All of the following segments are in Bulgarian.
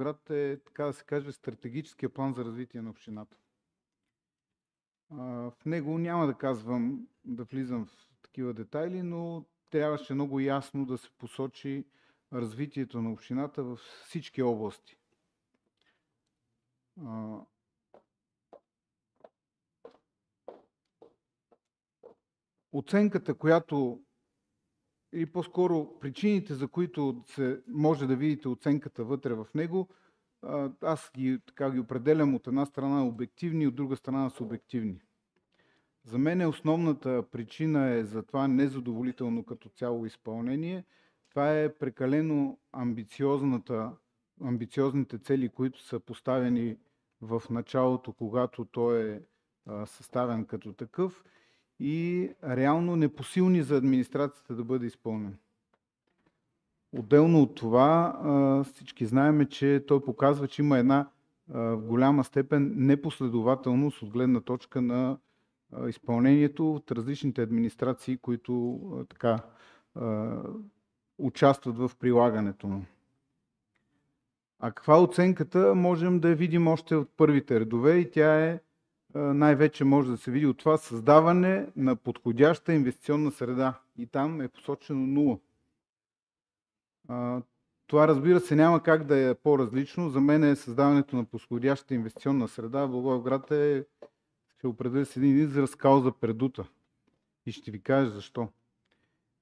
град е, така да се каже, стратегическия план за развитие на общината. В него няма да влизам в такива детайли, но трябваше много ясно да се посочи развитието на общината във всички области. Оценката, която или по-скоро причините, за които може да видите оценката вътре в него, аз ги определям от една страна обективни, от друга страна субективни. За мен основната причина е за това незадоволително като цяло изпълнение. Това е прекалено амбициозните цели, които са поставени в началото, когато той е съставен като такъв, и реално непосилни за администрацията да бъде изпълнен. Отделно от това, всички знаем, че той показва, че има една в голяма степен непоследователност от гледна точка на изпълнението от различните администрации, които участват в прилагането му. А каква е оценката? Можем да я видим още от първите редове и тя е най-вече може да се види от това създаване на подходяща инвестиционна среда. И там е посочено 0. Това, разбира се, няма как да е по-различно. За мен създаването на подходяща инвестиционна среда в Благоевград ще определя с един израз кауза пердута. И ще ви кажа защо.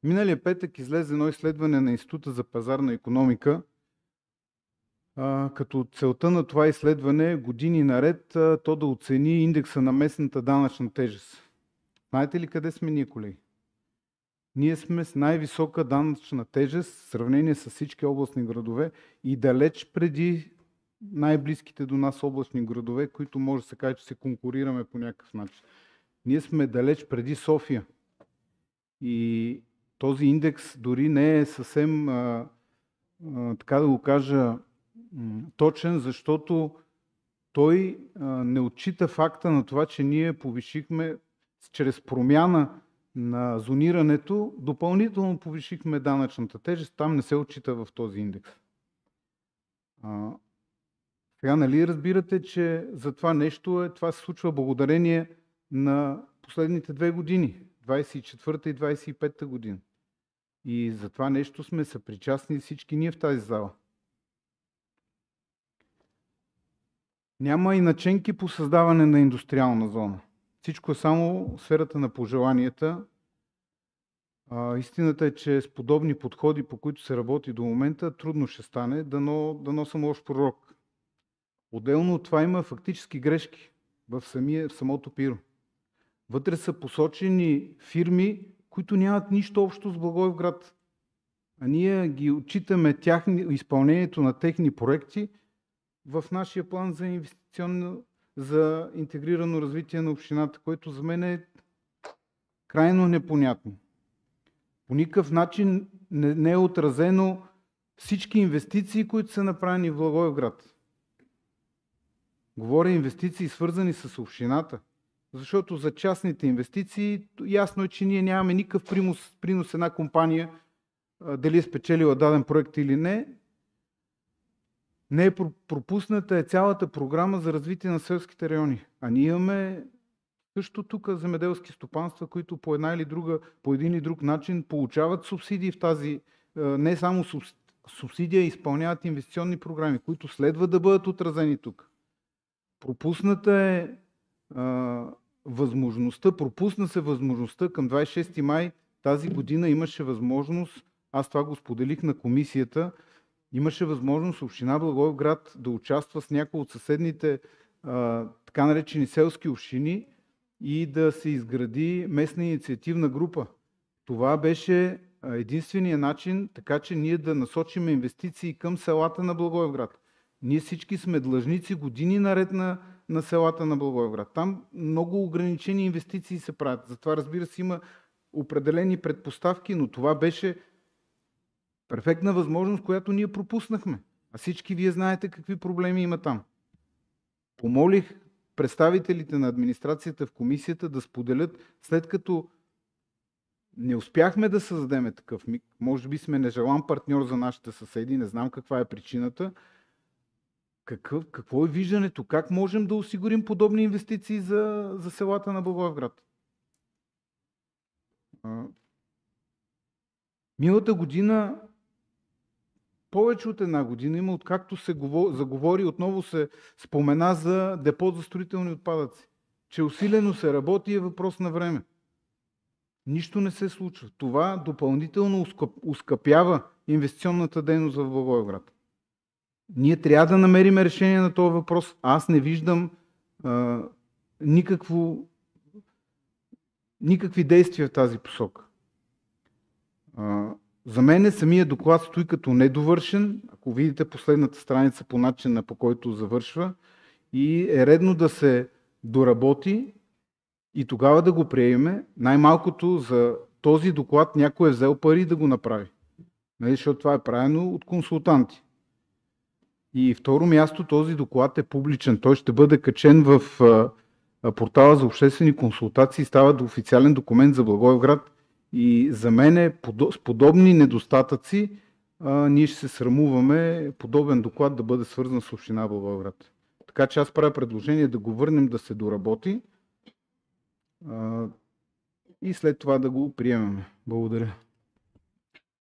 Миналия петък излезе едно изследване на Института за пазарна икономика, като целта на това изследване е години наред то да оцени индекса на местната данъчна тежест. Знаете ли къде сме ние, колеги? Ние сме с най-висока данъчна тежест в сравнение с всички областни градове и далеч преди най-близките до нас областни градове, които може да се каже, че се конкурираме по някакъв начин. Ние сме далеч преди София. И този индекс дори не е съвсем, така да го кажа, точен, защото той не отчита факта на това, че ние повишихме чрез промяна на зонирането, допълнително повишихме данъчната тежест. Там не се отчита в този индекс. Сега, нали разбирате, че за това нещо това се случва благодарение на последните 2 години, 24-та и 25-та година. И за това нещо сме съпричастни всички ние в тази зала. Няма и наченки по създаване на индустриална зона. Всичко е само в сферата на пожеланията. Истината е, че с подобни подходи, по които се работи до момента, трудно ще стане, дано съм лош пророк. Отделно от това има фактически грешки в самото ПИРО. Вътре са посочени фирми, които нямат нищо общо с Благоевград. А ние ги отчитаме изпълнението на техни проекти в нашия план за интегрирано развитие на общината, което за мен е крайно непонятно. По никакъв начин не е отразено всички инвестиции, които са направени в Благоевград. Говоря инвестиции, свързани с общината, защото за частните инвестиции ясно е, че ние нямаме никакъв принос една компания, дали е спечелила даден проект или не. Не е пропусната цялата програма за развитие на селските райони. А ние имаме също тук земеделски стопанства, които по един или друг начин получават субсидии в тази, не само субсидия, изпълняват инвестиционни програми, които следва да бъдат отразени тук. Пропусна се възможността към 26 май тази година имаше възможност, аз това го споделих на комисията, имаше възможност община Благоевград да участва с някои от съседните така наречени селски общини и да се изгради местна инициативна група. Това беше единственият начин, така че ние да насочим инвестиции към селата на Благоевград. Ние всички сме длъжници години наред на селата на Благоевград. Там много ограничени инвестиции се правят. Затова, разбира се, има определени предпоставки, но това беше перфектна възможност, която ние пропуснахме. А всички вие знаете какви проблеми има там. Помолих представителите на администрацията в комисията да споделят, след като не успяхме да създадем такъв МИГ, може би сме нежелан партньор за нашите съседи, не знам каква е причината, Какво е виждането? Как можем да осигурим подобни инвестиции за селата на Благоевград? Миналата година, повече от една година има, откакто се заговори, отново се спомена за депо за строителни отпадъци. Че усилено се работи и е въпрос на време. Нищо не се случва. Това допълнително ускъпява инвестиционната дейност в Благоевград. Ние трябва да намерим решение на този въпрос. Аз не виждам никакви действия в тази посока. За мен самия доклад стои като недовършен, ако видите последната страница по начина, по който завършва, и е редно да се доработи и тогава да го приеме. Най-малкото за този доклад някой е взел пари да го направи. Защото това е правено от консултанти. И второ място, този доклад е публичен. Той ще бъде качен в портала за обществени консултации, става официален документ за Благоевград. И за мен с подобни недостатъци ние ще се срамуваме подобен доклад да бъде свързан с община Благоевград. Така че аз правя предложение да го върнем да се доработи и след това да го приемем. Благодаря.